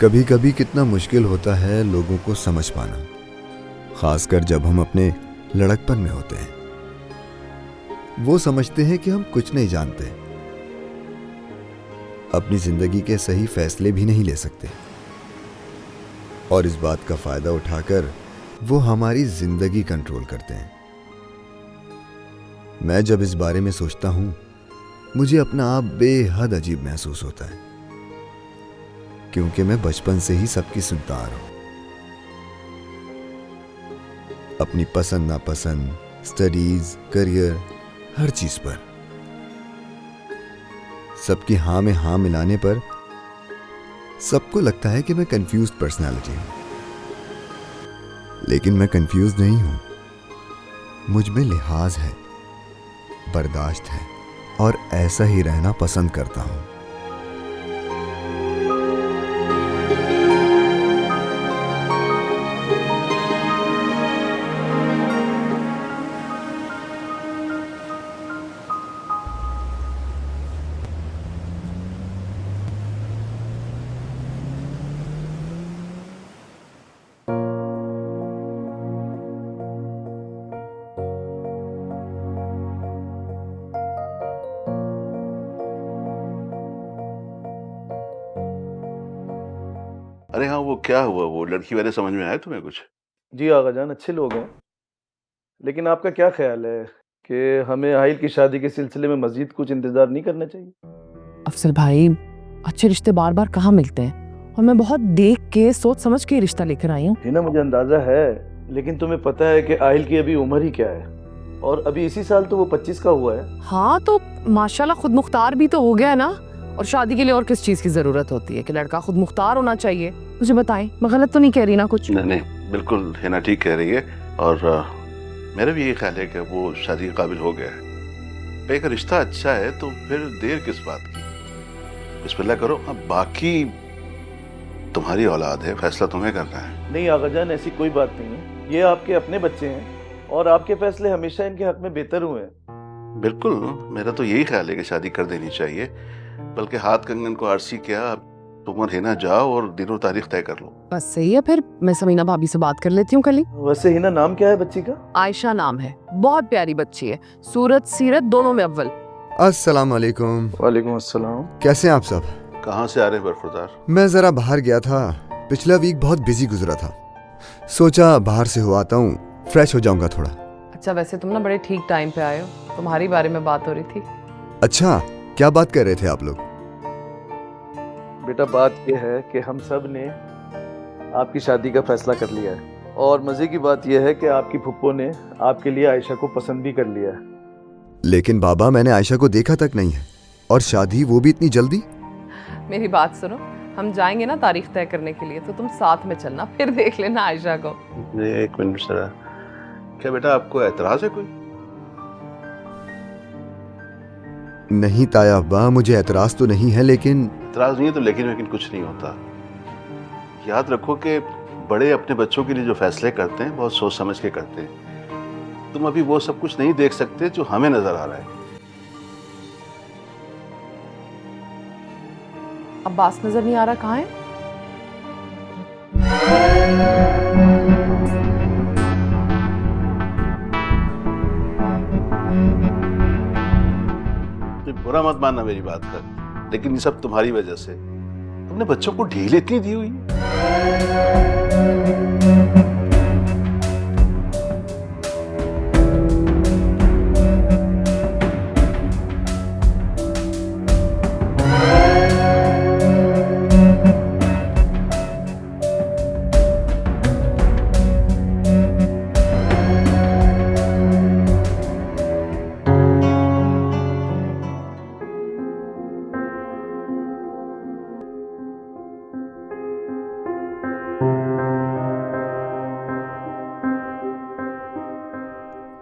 कभी कभी कितना मुश्किल होता है लोगों को समझ पाना, खासकर जब हम अपने लड़कपन में होते हैं। वो समझते हैं कि हम कुछ नहीं जानते, अपनी जिंदगी के सही फैसले भी नहीं ले सकते, और इस बात का फायदा उठाकर वो हमारी जिंदगी कंट्रोल करते हैं। मैं जब इस बारे में सोचता हूं, मुझे अपना आप बेहद अजीब महसूस होता है, क्योंकि मैं बचपन से ही सबकी सुनता आ रहा हूं। अपनी पसंद नापसंद, स्टडीज, करियर, हर चीज पर सबकी हां में हां मिलाने पर सबको लगता है कि मैं कंफ्यूज्ड पर्सनालिटी हूं। लेकिन मैं कंफ्यूज नहीं हूं, मुझ में लिहाज है, बर्दाश्त है, और ऐसा ही रहना पसंद करता हूं। अरे हाँ, वो क्या हुआ? वो लड़की वाले समझ में आया तुम्हें कुछ? जी आगा जान, अच्छे लोग हैं। लेकिन आपका क्या ख्याल है कि हमें आहिल की शादी के सिलसिले में मज़ीद कुछ इंतज़ार नहीं करना चाहिए? अफजल भाई, अच्छे रिश्ते बार बार कहाँ मिलते हैं, और मैं बहुत देख के सोच समझ के रिश्ता लेकर आई हूँ। हिना, मुझे अंदाज़ा है, लेकिन तुम्हें पता है कि आहिल की अभी उम्र ही क्या है, और अभी इसी साल तो वो 25 का हुआ है। हाँ, तो माशाल्लाह खुद मुख्तार भी तो हो गया है ना। और शादी के लिए और किस चीज़ की ज़रूरत होती है कि लड़का खुद मुख्तार होना चाहिए। मुझे बताएं, मैं गलत तो नहीं कह रही ना कुछ? नहीं, बिल्कुल हिना ठीक कह रही है, और मेरा भी यही ख्याल है कि वो शादी के काबिल हो गया है। भाई, अगर रिश्ता अच्छा है तो फिर देर किस बात की? बिस्मिल्लाह करो। अब बाकी तुम्हारी औलाद है, फैसला तुम्हें करना है। नहीं आगा जान, ऐसी कोई बात नहीं है। ये आपके अपने बच्चे हैं और आपके फैसले हमेशा इनके हक में बेहतर हुए हैं। बिल्कुल, मेरा तो यही ख्याल है कि शादी कर देनी चाहिए। बल्कि हाथ कंगन को आरसी क्या, तुम और हिना जाओ और दिनों तारीख तय कर लो। बस सही है, फिर मैं समीना भाभी से बात कर लेती हूँ कल ही। वैसे हिना, नाम क्या है बच्ची का? आयशा नाम है, बहुत प्यारी बच्ची है, सूरत सीरत दोनों में अव्वल। अस्सलाम वालेकुम। वालेकुम अस्सलाम। कैसे हैं आप सब? कहाँ से आ रहे हैं बरखुरदार? मैं जरा बाहर गया था, पिछला वीक बहुत बिजी गुजरा था, सोचा बाहर से हो आता हूँ, फ्रेश हो जाऊंगा थोड़ा। अच्छा, वैसे तुम ना बड़े ठीक टाइम पे आए हो, तुम्हारी बारे में बात हो रही थी। अच्छा, क्या बात कर रहे थे आप लोग? बेटा, बात यह है कि हम सब ने आपकी शादी का फैसला कर लिया है, और मज़े की बात यह है कि आपकी फुप्पो ने आपके लिए आयशा को पसंद भी कर लिया है। लेकिन बाबा, मैंने आयशा को देखा तक नहीं है, और शादी वो भी इतनी जल्दी? मेरी बात सुनो, हम जाएंगे ना तारीख तय करने के लिए, तो तुम साथ में चलना, फिर देख लेना आयशा को। एक मिनट जरा। क्या बेटा, आपको एतराज है कोई? नहीं ताया अब्बा, मुझे एतराज तो नहीं है, लेकिन एतराज नहीं है तो लेकिन कुछ नहीं होता। याद रखो कि बड़े अपने बच्चों के लिए जो फैसले करते हैं बहुत सोच समझ के करते हैं। तुम अभी वो सब कुछ नहीं देख सकते जो हमें नजर आ रहा है। अब्बास नजर नहीं आ रहा, कहाँ है? तुम बुरा मत मानना मेरी बात का, लेकिन ये सब तुम्हारी वजह से। तुमने बच्चों को ढील इतनी दी हुई है।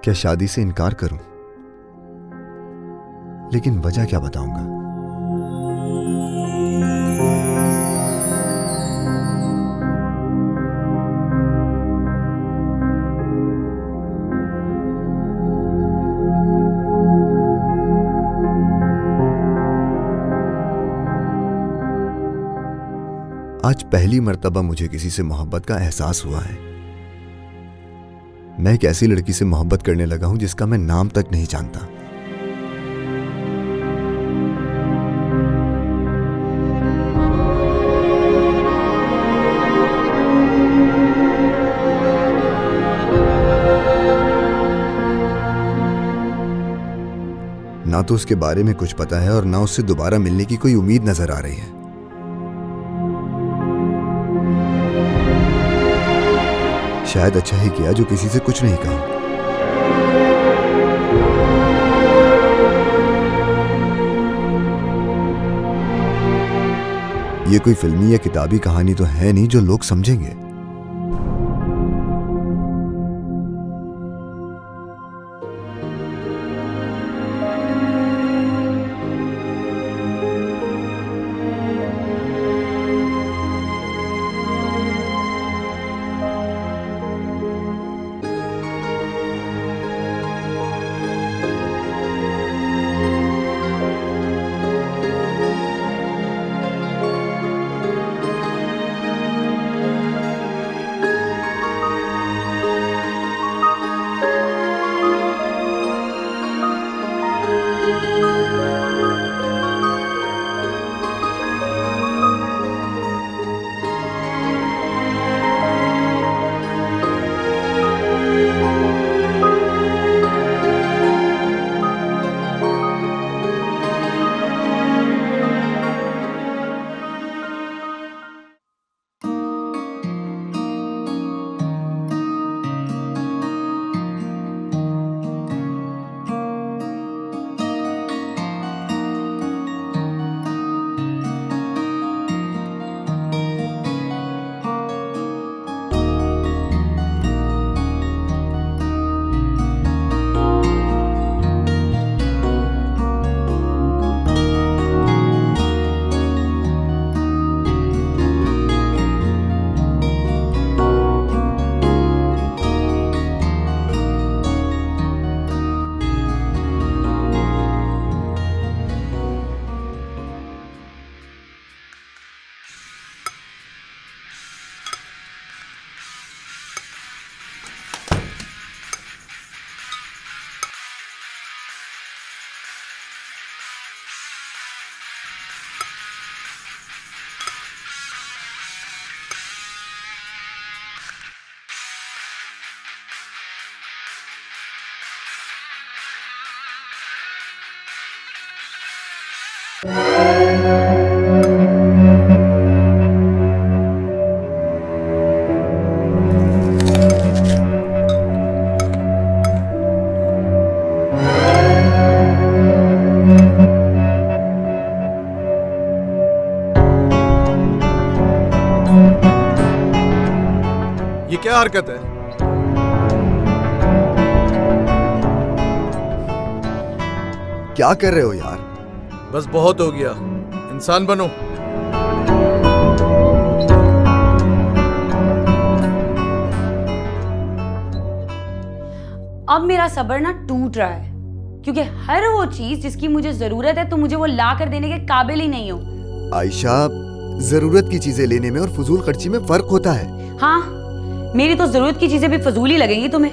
क्या शादी से इनकार करूं? लेकिन वजह क्या बताऊंगा? आज पहली मर्तबा मुझे किसी से मोहब्बत का एहसास हुआ है। मैं एक ऐसी लड़की से मोहब्बत करने लगा हूं जिसका मैं नाम तक नहीं जानता। ना तो उसके बारे में कुछ पता है और ना उससे दोबारा मिलने की कोई उम्मीद नजर आ रही है। शायद अच्छा ही किया जो किसी से कुछ नहीं कहा। ये कोई फिल्मी या किताबी कहानी तो है नहीं जो लोग समझेंगे। ये क्या हरकत है? क्या कर रहे हो यार? बस बहुत हो गया, इंसान बनो। अब मेरा सब्र ना टूट रहा है, क्योंकि हर वो चीज जिसकी मुझे जरूरत है तुम मुझे वो ला कर देने के काबिल ही नहीं हो। आयशा, जरूरत की चीजें लेने में और फजूल खर्ची में फर्क होता है। हाँ, मेरी तो जरूरत की चीजें भी फजूल ही लगेंगी तुम्हें।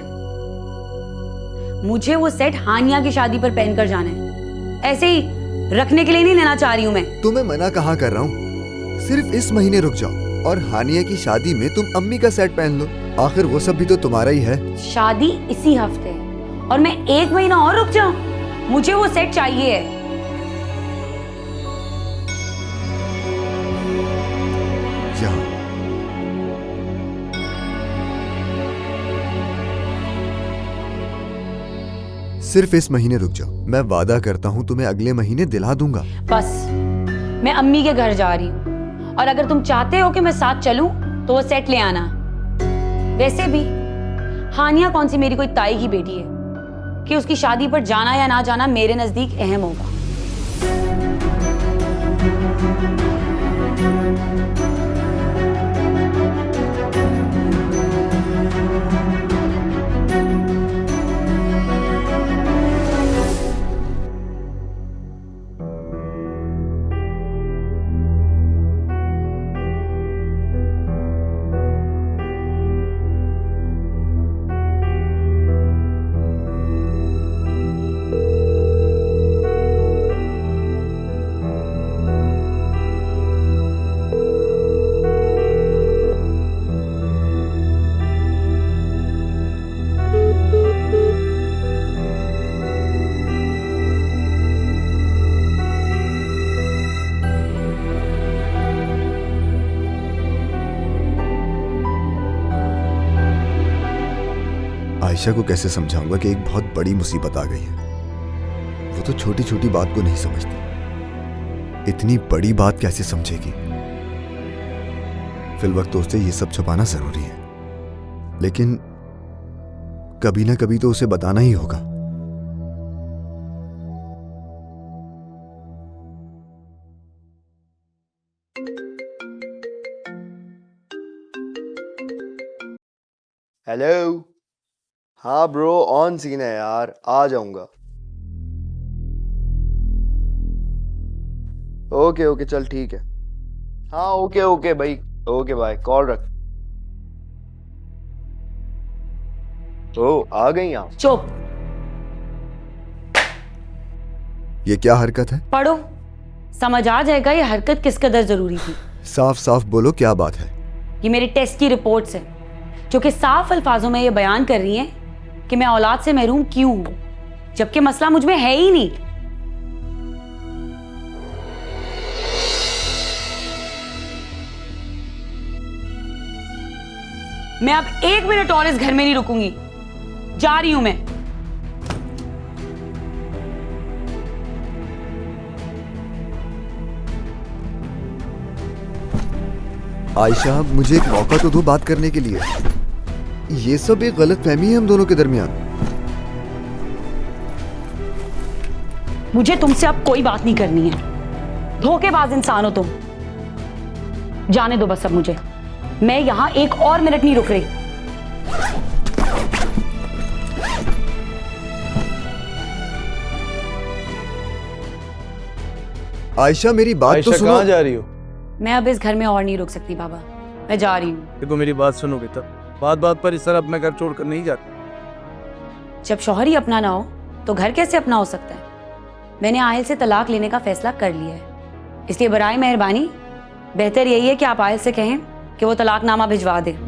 मुझे वो सेट हानिया की शादी पर पहनकर जाना है, ऐसे ही रखने के लिए नहीं लेना चाह रही हूँ मैं। तुम्हें मना कहाँ कर रहा हूँ? सिर्फ इस महीने रुक जाओ और हानिया की शादी में तुम अम्मी का सेट पहन लो। आखिर वो सब भी तो तुम्हारा ही है। शादी इसी हफ्ते है और मैं 1 महीना और रुक जाऊं? मुझे वो सेट चाहिए है। जाओ। सिर्फ इस महीने रुक जाओ, मैं वादा करता हूँ तुम्हें अगले महीने दिला दूंगा। बस, मैं अम्मी के घर जा रही हूँ और अगर तुम चाहते हो कि मैं साथ चलूं तो वो सेट ले आना। वैसे भी हानिया कौन सी मेरी कोई ताई की बेटी है कि उसकी शादी पर जाना या ना जाना मेरे नजदीक अहम होगा। आयशा को कैसे समझाऊंगा कि एक बहुत बड़ी मुसीबत आ गई है। वो तो छोटी छोटी बात को नहीं समझती, इतनी बड़ी बात कैसे समझेगी। फिलवक्त तो उससे ये सब छुपाना जरूरी है, लेकिन कभी ना कभी तो उसे बताना ही होगा। हेलो। हाँ ब्रो, ऑन सीन है यार, आ जाऊंगा। ओके ओके, चल ठीक है। हाँ ओके ओके भाई, ओके बाय, कॉल रख। ओ आ गई आप। चुप। ये क्या हरकत है? पढ़ो, समझ आ जाएगा ये हरकत किस कदर जरूरी थी। साफ साफ बोलो, क्या बात है? ये मेरे टेस्ट की रिपोर्ट्स हैं, जो कि साफ अल्फाजों में ये बयान कर रही हैं कि मैं औलाद से महरूम क्यों हूं, जबकि मसला मुझ में है ही नहीं। मैं अब 1 मिनट और इस घर में नहीं रुकूंगी, जा रही हूं मैं। आयशा, मुझे एक मौका तो दो बात करने के लिए। ये सब एक गलत फहमी है हम दोनों के दरमियान। मुझे तुमसे अब कोई बात नहीं करनी है, धोखेबाज इंसान हो तुम। जाने दो बस अब मुझे, मैं यहां 1 और मिनट नहीं रुक रही। आयशा, मेरी बात आयशा तो सुनो। कहाँ जा रही हो? मैं अब इस घर में और नहीं रुक सकती बाबा, मैं जा रही हूँ। देखो मेरी बात सुनोगे तब। बात बात पर इस तरह अपना घर छोड़कर नहीं जाती। जब शौहर ही अपना ना हो तो घर कैसे अपना हो सकता है? मैंने आयल से तलाक लेने का फैसला कर लिया है, इसलिए बराए मेहरबानी बेहतर यही है कि आप आयल से कहें कि वो तलाकनामा भिजवा दे।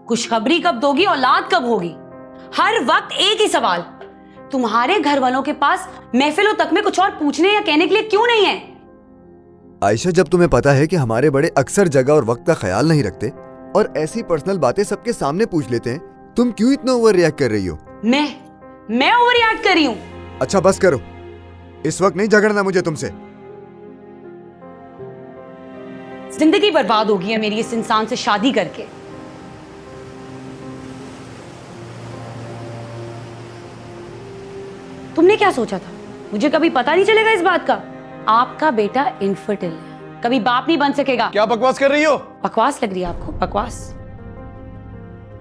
खुशखबरी कब दोगी, औलाद कब होगी? हर वक्त एक ही सवाल, तुम्हारे घर वालों के पास महफिलों तक में कुछ और पूछने या कहने के लिए क्यों नहीं है? आयशा, जब तुम्हें पता है कि हमारे बड़े अक्सर जगह और वक्त का ख्याल नहीं रखते और ऐसी पर्सनल बातें सबके सामने पूछ लेते हैं, तुम क्यों इतना ओवर रिएक्ट कर रही हो? मैं ओवर रिएक्ट कर रही हूं? अच्छा बस करो, इस वक्त नहीं झगड़ना मुझे तुमसे। जिंदगी बर्बाद होगी है मेरी इस इंसान से शादी करके। तुमने क्या सोचा था? मुझे कभी पता नहीं चलेगा इस बात का? आपका बेटा इनफर्टिल है, कभी बाप नहीं बन सकेगा। क्या बकवास कर रही हो? बकवास लग रही है आपको? बकवास?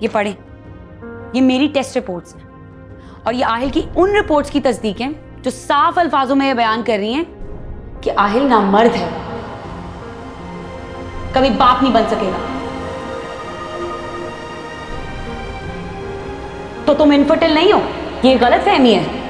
ये पढ़ें, ये मेरी टेस्ट रिपोर्ट्स हैं और ये आहिल की उन रिपोर्ट्स की तस्दीक हैं जो साफ अल्फाजों में ये बयान कर रही हैं कि आहिल नामर्द है, कभी बाप नहीं बन सकेगा। तो तुम इनफर्टिल नहीं हो, ये गलत फहमी है।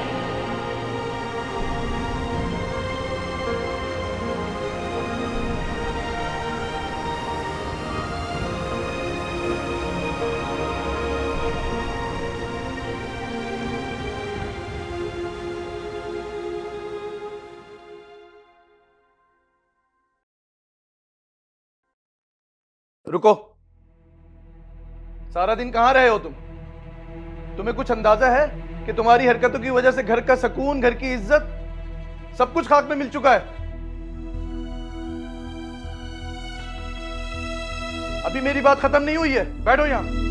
रुको, सारा दिन कहां रहे हो तुम? तुम्हें कुछ अंदाजा है कि तुम्हारी हरकतों की वजह से घर का सुकून, घर की इज्जत, सब कुछ खाक में मिल चुका है। अभी मेरी बात खत्म नहीं हुई है, बैठो यहां।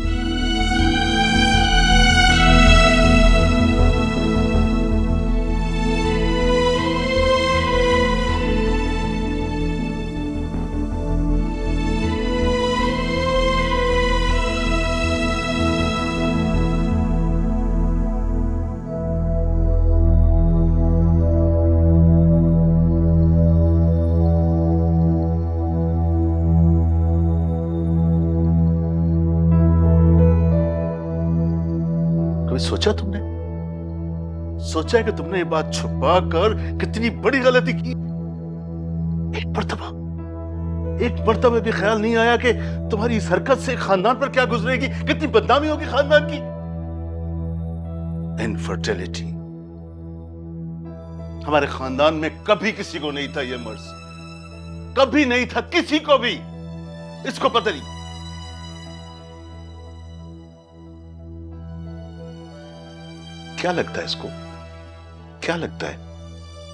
कभी सोचा तुमने? सोचा है कि तुमने ये बात छुपा कर कितनी बड़ी गलती की? एक मर्तबा भी ख्याल नहीं आया कि तुम्हारी इस हरकत से खानदान पर क्या गुजरेगी, कितनी बदनामी होगी खानदान की। इनफर्टिलिटी हमारे खानदान में कभी किसी को नहीं था ये मर्ज, कभी नहीं था किसी को भी। इसको पता नहीं। क्या लगता है इसको? क्या लगता है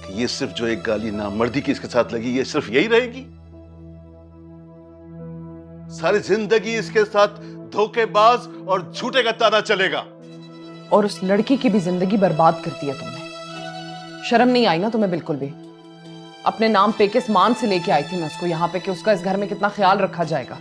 कि ये सिर्फ जो एक गाली नामर्दी की इसके साथ लगी, ये सिर्फ यही रहेगी? सारी जिंदगी इसके साथ धोखेबाज और झूठे का ताना चलेगा। और उस लड़की की भी जिंदगी बर्बाद कर दी है तुमने। शर्म नहीं आई ना तुम्हें बिल्कुल भी? अपने नाम पे किस मान से लेके आई थी मैं उसको यहाँ पे कि उसका इस घर में कितना ख्याल रखा जाएगा।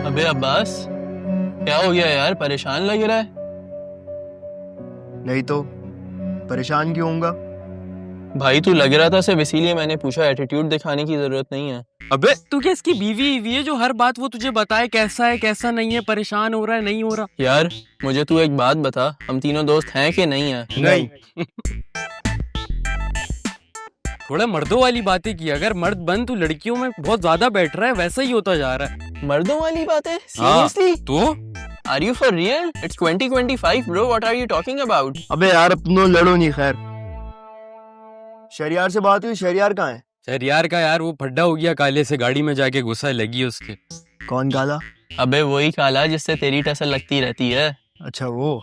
अबे अब्बास, क्या हो गया यार? परेशान लग रहा है। नहीं तो परेशान क्यों होऊंगा? भाई तू लग रहा था सिर्फ इसीलिए मैंने पूछा, एटीट्यूड दिखाने की जरूरत नहीं है। अबे तू क्या इसकी बीवी है जो हर बात वो तुझे बताए कैसा है कैसा नहीं है, परेशान हो रहा है नहीं हो रहा? यार मुझे तू एक बात बता, हम तीनों दोस्त हैं कि नहीं है? नहीं। थोड़ा मर्दों वाली बातें की। अगर मर्द बन तू लड़कियों में बहुत ज्यादा बैठ रहा है, वैसा ही होता जा रहा है। मर्दों वाली बातें? सीरियसली? तो are you for real? It's 2025 bro, what are you talking about? अबे यार अपनों लड़ो नहीं। खैर शहरियार से बात हुई, शहरियार कहाँ है? शहरियार का यार वो फड्डा हो गया काले से, गाड़ी में जाके गुस्सा लगी उसके। कौन काला? अबे वही काला जिससे तेरी टसल लगती रहती है। अच्छा वो।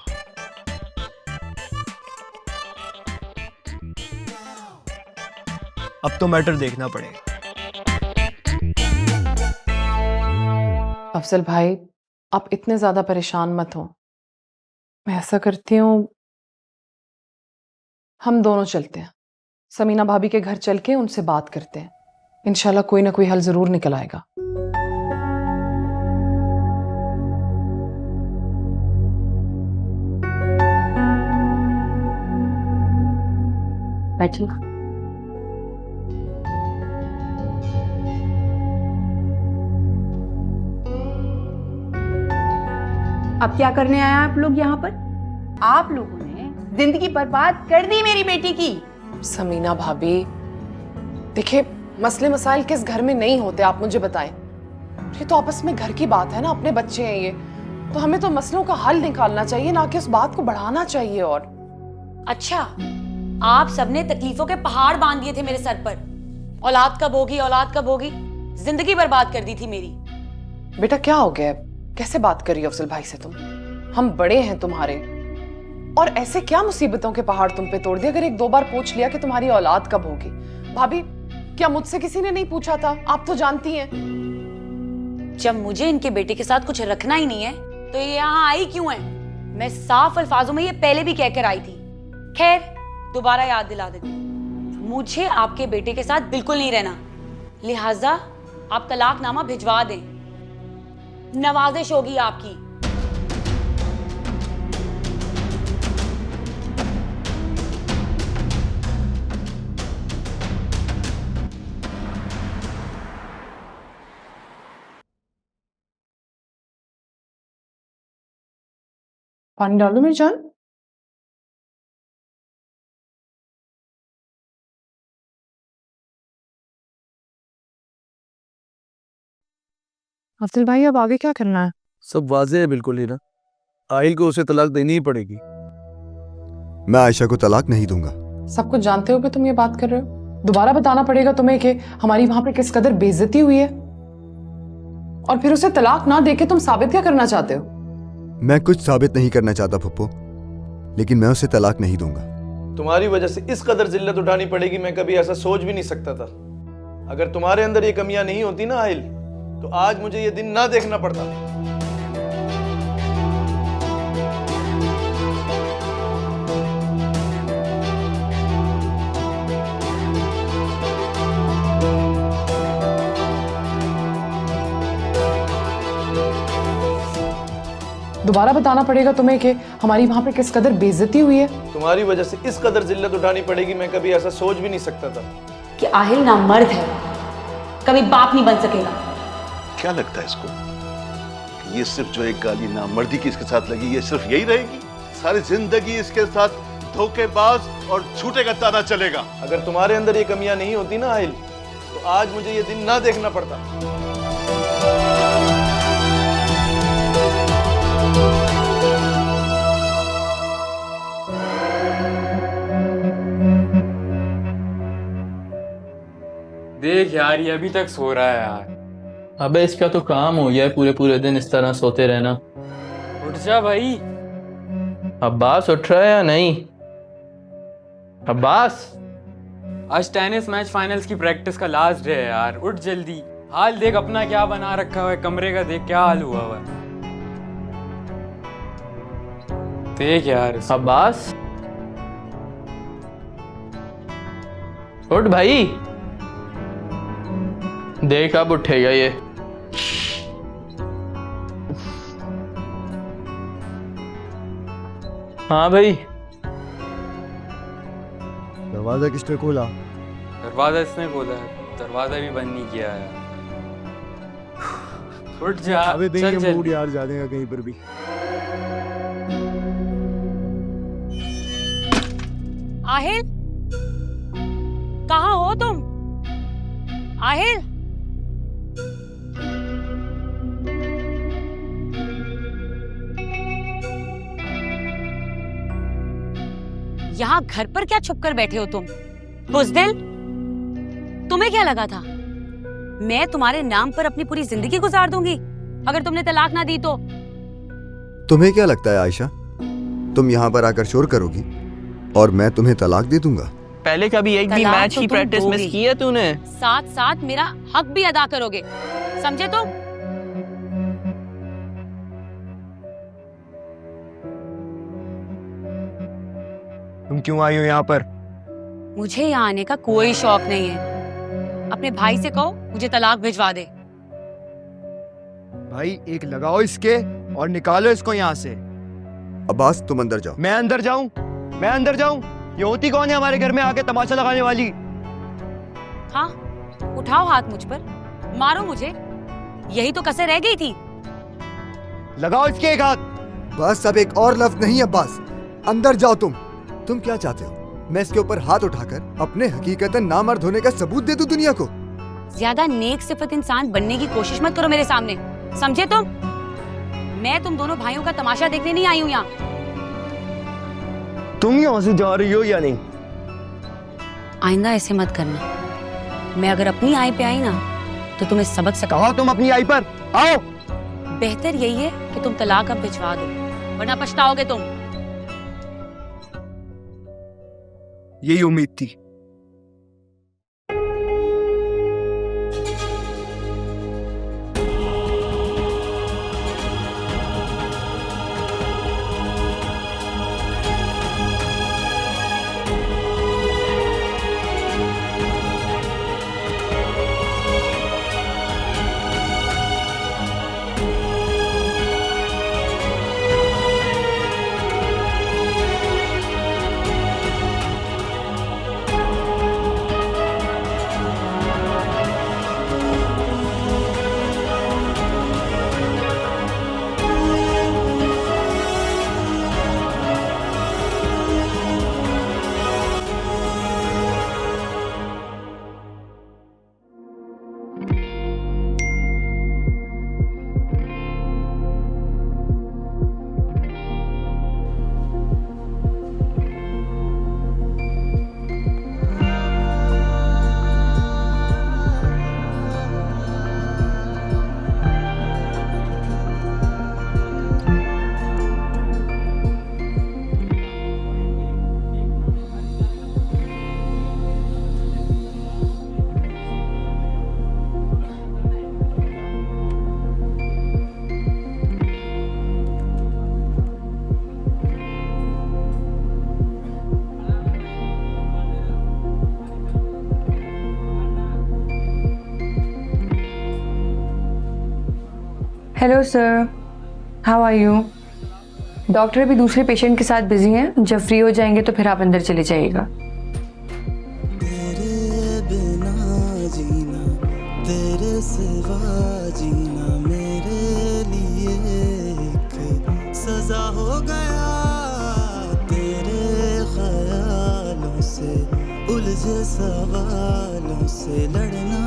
अब तो मैटर देखना पड़ेगा। अफजल भाई, आप इतने ज्यादा परेशान मत हो। मैं ऐसा करती हूँ, हम दोनों चलते हैं, समीना भाभी के घर चल के उनसे बात करते हैं। इंशाल्लाह कोई ना कोई हल जरूर निकल आएगा। बैठिए। अब क्या करने आया आप लोग यहाँ पर? आप लोगों ने जिंदगी बर्बाद कर दी मेरी बेटी की। समीना भाभी, देखिए मसले मसाइल किस घर में नहीं होते, आप मुझे बताएं। ये तो आपस में घर की बात है ना, अपने बच्चे हैं ये, तो हमें तो मसलों का हल निकालना चाहिए, ना कि उस बात को बढ़ाना चाहिए। और अच्छा, आप सबने तकलीफों के पहाड़ बांध दिए थे मेरे सर पर। औलाद कब होगी, औलाद कब होगी, जिंदगी बर्बाद कर दी थी मेरी। बेटा क्या हो गया? कैसे बात कर रही हो अफजल भाई से तुम? हम बड़े हैं तुम्हारे, और ऐसे क्या मुसीबतों के पहाड़ तुम पे तोड़ दिए अगर एक दो बार पूछ लिया कि तुम्हारी औलाद कब होगी? भाभी क्या मुझसे किसी ने नहीं पूछा था? आप तो जानती हैं। जब मुझे इनके बेटे के साथ कुछ रखना ही नहीं है तो ये यहाँ आई क्यों है? मैं साफ अल्फाजों में ये पहले भी कहकर आई थी। खैर दोबारा याद दिला देती हूँ, मुझे आपके बेटे के साथ बिल्कुल नहीं रहना, लिहाजा आप तलाकनामा भिजवा दें, नवाजिश होगी आपकी। पानी डाल दो मेरी जान। अफजल भाई अब आगे क्या करना है? सब वाजे है बिल्कुल ही ना। आहिल को उसे तलाक देनी ही पड़ेगी। मैं आयशा को तलाक नहीं दूंगा। सब कुछ जानते हो कि तुम ये बात कर रहे हो? दोबारा बताना पड़ेगा तुम्हें कि हमारी वहां पे किस कदर बेइज्जती हुई है, और फिर उसे तलाक ना देके तुम साबित क्या करना चाहते हो? मैं कुछ साबित नहीं करना चाहता फुप्पो, लेकिन मैं उसे तलाक नहीं दूंगा। तुम्हारी वजह से इस कदर जिल्लत उठानी पड़ेगी, मैं कभी ऐसा सोच भी नहीं सकता था। अगर तुम्हारे अंदर ये कमियां नहीं होती ना आहिल, तो आज मुझे ये दिन ना देखना पड़ता। दोबारा बताना पड़ेगा तुम्हें कि हमारी वहां पे किस कदर बेइज्जती हुई है। तुम्हारी वजह से इस कदर जिल्लत उठानी पड़ेगी, मैं कभी ऐसा सोच भी नहीं सकता था। कि आहिल ना मर्द है, कभी बाप नहीं बन सकेगा। क्या लगता है इसको कि ये सिर्फ जो एक गाली नामर्दी की इसके साथ लगी, ये सिर्फ यही रहेगी? सारी जिंदगी इसके साथ धोखेबाज और झूठे का ताना चलेगा। अगर तुम्हारे अंदर ये कमियां नहीं होती ना आहिल, तो आज मुझे ये दिन ना देखना पड़ता। देख यार, ये अभी तक सो रहा है यार। अबे इसका तो काम हो गया है पूरे पूरे दिन इस तरह सोते रहना। उठ जा भाई। अब्बास उठ रहा है या नहीं? अब्बास, आज टेनिस मैच फाइनल्स की प्रैक्टिस का लास्ट डे है यार, उठ जल्दी। हाल देख अपना क्या बना रखा हुआ है, कमरे का देख क्या हाल हुआ हुआ है। देख यार। अब्बास उठ भाई। देख अब उठेगा ये। हाँ भाई। दरवाजा किसने खोला? दरवाजा इसने खोला है, दरवाजा भी बंद नहीं किया है। उठ जा। अबे चल देंगे चल। मूड यार जाने का कहीं पर भी। आहिल, कहाँ हो तुम? आहिल, यहाँ घर पर क्या छुप कर बैठे हो तुम? बुज़दिल, तुम्हें क्या लगा था मैं तुम्हारे नाम पर अपनी पूरी जिंदगी गुजार दूंगी अगर तुमने तलाक ना दी तो? तुम्हें क्या लगता है आयशा, तुम यहाँ पर आकर शोर करोगी और मैं तुम्हें तलाक दे दूंगा? पहले कभी एक भी तलाक मैच तो की तुम प्रैक्टिस मिस दोगी। की है तूने? साथ साथ मेरा हक भी अदा करोगे, समझे तुम? तुम क्यों आई हो यहाँ पर? मुझे यहाँ आने का कोई शौक नहीं है। अपने भाई से कहो मुझे तलाक भिजवा दे। भाई एक लगाओ इसके और निकालो इसको यहाँ से। अब्बास तुम अंदर जाओ। मैं अंदर जाऊं? मैं अंदर जाऊं? ये होती कौन है हमारे घर में आके तमाशा लगाने वाली? हाँ, उठाओ हाथ मुझ पर, मारो मुझे, यही तो कसर रह गई थी। लगाओ इसके एक हाथ। बस अब एक और लफ्ज नहीं अब्बास, अंदर जाओ। तुम क्या चाहते हो? मैं इसके ऊपर हाथ उठाकर अपने हकीकतन नामर्द होने का सबूत दे दूं दुनिया को? ज्यादा नेक सिफत इंसान बनने की कोशिश मत करो मेरे सामने, समझे तुम? मैं तुम दोनों भाइयों का तमाशा देखने नहीं आई हूँ यहाँ। तुम यहाँ से जा रही हो या नहीं? आइंदा ऐसे मत करना। मैं अगर अपनी आई पे आई ना तो तुम्हें सबक सिखाऊं। कहो तुम अपनी आई पर आओ। बेहतर यही है कि तुम तलाक अब भिजवा दो, वरना पछताओगे तुम। यही उम्मीद थी। Hello, sir. How are you? Doctor अभी दूसरे पेशेंट के साथ बिजी हैं, जब फ्री हो जाएंगे तो फिर आप अंदर चले जाइएगा। तेरे बिना जीना, तेरे सिवा जीना मेरे लिए एक सजा हो गया। तेरे ख्यालों से उलझे सवालों से लड़ना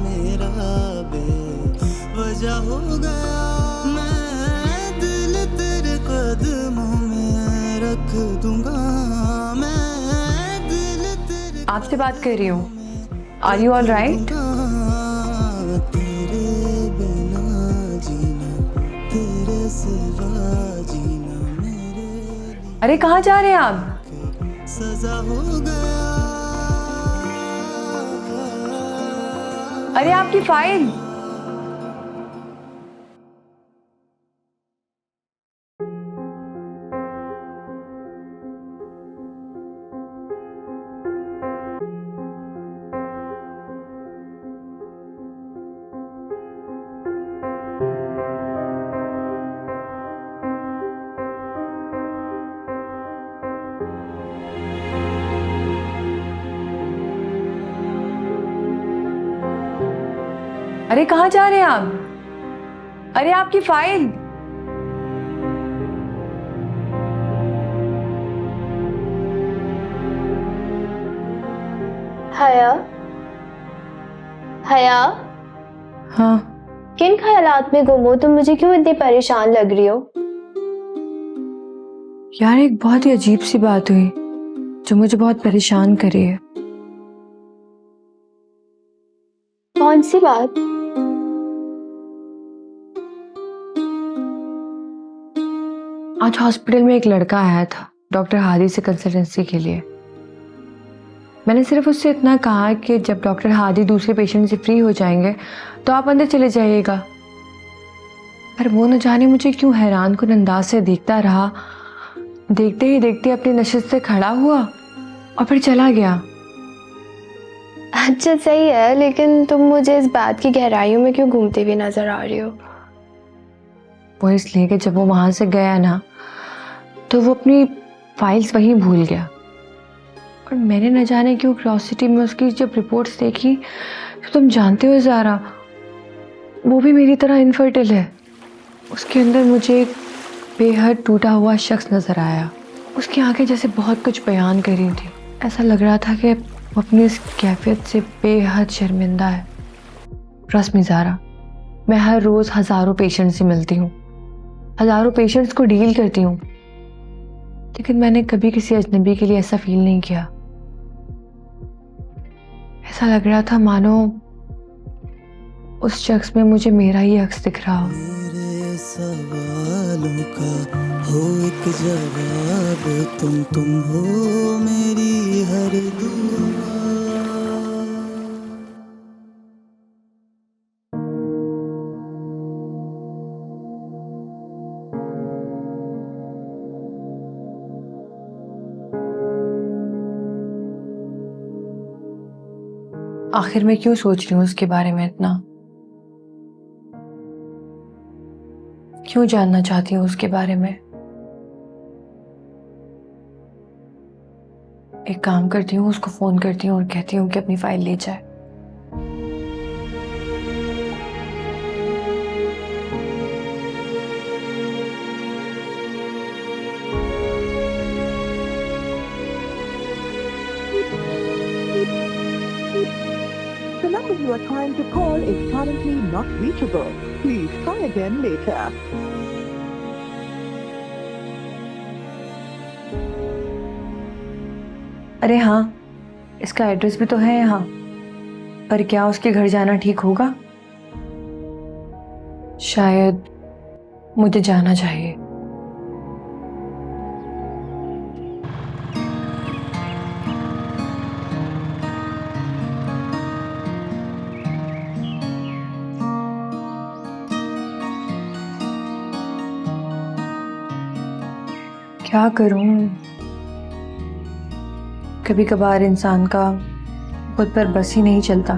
मेरा बेवजह हो गया। मैं दिल तेरे कदमों में रख दूंगा, मैं दिल तेरे आपसे बात कर रही हूँ। Are you all right? तेरे बिना जीना, तेरे सिवा जीना मेरे अरे कहाँ जा रहे हैं आप? सजा हो गया। अरे आपकी फाइल। अरे कहाँ जा रहे हैं आप? अरे आपकी फाइल। हया, हया, हाँ किन ख्यालात में गुम हो तुम? मुझे क्यों इतनी परेशान लग रही हो? यार एक बहुत ही अजीब सी बात हुई जो मुझे बहुत परेशान कर रही है। कौन सी बात? आज हॉस्पिटल में एक लड़का आया था डॉक्टर हादी से कंसल्टेंसी के लिए। मैंने सिर्फ उससे इतना कहा कि जब डॉक्टर हादी दूसरे पेशेंट से फ्री हो जाएंगे तो आप अंदर चले जाइएगा। पर वो न जाने मुझे क्यों हैरान कुन अंदाज से देखता रहा। देखते ही देखते अपनी नशिस्त से खड़ा हुआ और फिर चला गया। अच्छा सही है, लेकिन तुम मुझे इस बात की गहराइयों में क्यों घूमते हुए नजर आ रही हो? वो इसलिए कि जब वो वहां से गया ना तो वो अपनी फाइल्स वहीं भूल गया। और मैंने न जाने क्यों क्यूरियोसिटी में उसकी जब रिपोर्ट्स देखी तो तुम जानते हो ज़ारा, वो भी मेरी तरह इनफर्टिल है। उसके अंदर मुझे एक बेहद टूटा हुआ शख्स नज़र आया। उसकी आंखें जैसे बहुत कुछ बयान कर रही थी। ऐसा लग रहा था कि वो अपनी इस कैफियत से बेहद शर्मिंदा है। ट्रस्ट मी ज़ारा, मैं हर रोज़ हज़ारों पेशेंट से मिलती हूँ, हज़ारों पेशेंट्स को डील करती हूँ, लेकिन मैंने कभी किसी अजनबी के लिए ऐसा फील नहीं किया। ऐसा लग रहा था मानो उस शख्स में मुझे मेरा ही अक्स दिख रहा हो। मेरे सवालों का हो एक जवाब, तुम हो मेरी हर दुआ। आखिर मैं क्यों सोच रही हूँ उसके बारे में इतना? क्यों जानना चाहती हूँ उसके बारे में? एक काम करती हूँ, उसको फोन करती हूँ और कहती हूँ कि अपनी फाइल ले जाए। The number you are trying to call is currently not reachable. Please try again later. अरे हाँ, इसका एड्रेस भी तो है यहाँ, पर क्या उसके घर जाना ठीक होगा? शायद मुझे जाना चाहिए। क्या करूं? कभी कभार इंसान का खुद पर बस ही नहीं चलता।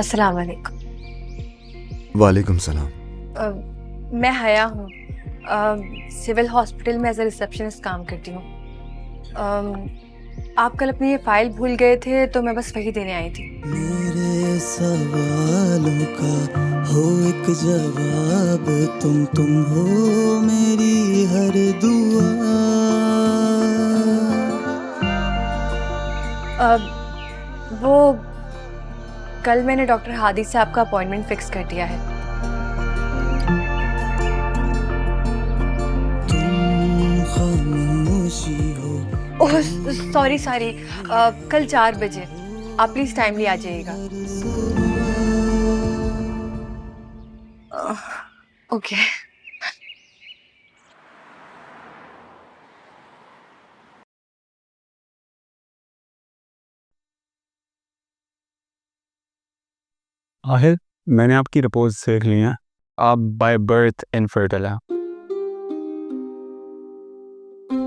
अस्सलाम वालेकुम। वालेकुम सलाम। मैं हया हूँ, सिविल हॉस्पिटल में एज ए रिसेप्शनिस्ट काम करती हूँ। आप कल अपनी ये फाइल भूल गए थे तो मैं बस वही देने आई थी। मेरे सवालों का हो एक जवाब, तुम हो मेरी हर दुआ। वो कल मैंने डॉक्टर हादी से आपका अपॉइंटमेंट फिक्स कर दिया है। तुम खामोशी हो। ओह सॉरी कल 4 बजे आप प्लीज टाइमली आ जाइएगा। ओके। आहिर, मैंने आपकी रिपोर्ट्स देख ली हैं। आप बाय बर्थ इनफर्टाइल हैं।